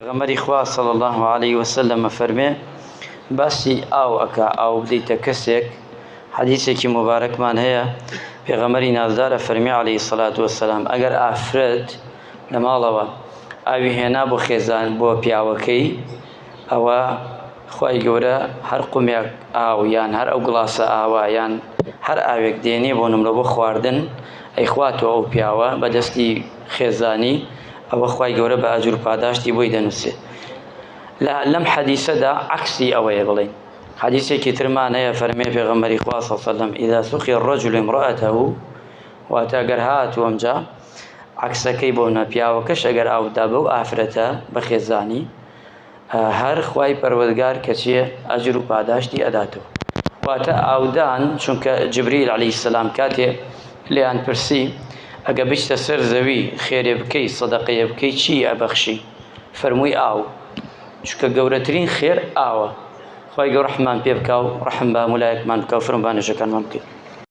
غمر إخوة صلى الله عليه وسلم فرمي باسي أو أكا أو بديت كسك حديثك مبارك من هي في غمر نازدار فرمي عليه الصلاة والسلام أجر أفرد لما الله أبي هنا بخزان بو بياوكي أو خوای گەورە هەر قومێک ئاو یان هەر ئەو گڵاسە ئاوا یان هەر ئاوێک دێنێ بۆ نمرە بۆ خواردن ئەیخواتەوە ئەو پیاوە بەدەستی خێزانی ئەوە خوای گەورە بە ئەجر و پاداشتی بۆی دەنووسێ. لەم حەدیسەدا عەکسی ئەوەیە بڵێن. حەدیسێکی ترمان هەیە فەرمێ پێغەمبەری خوا صلی الله علیه و سلم ئیذا سقی الرجل امرأته واتە ئەگەر هاتووە ئەمجا عەکسەکەی بۆ نە پیاوەکەش ئەگەر ئاودا بەو ئافرەتە بە خێزانی هەر خوای پەروەردگار کەچیە ئەجر و پاداشتی ئەداتەوە. واتە ئاودان چونکە جبریل عەلەیهی سەلام کاتێ لێیان پرسی ئەگە بچتە سەر زەوی خێرێ بکەی سەدەقەیە بکەی چی ئەبەخشی؟ فەرمووی ئاو، چونکە گەورەترین خێر ئاوە. خوای گەورە ڕەحمان پێ بکا و ڕەحم بە مولایەکمان بکا و فرمانبانێژەکانمان بکەی.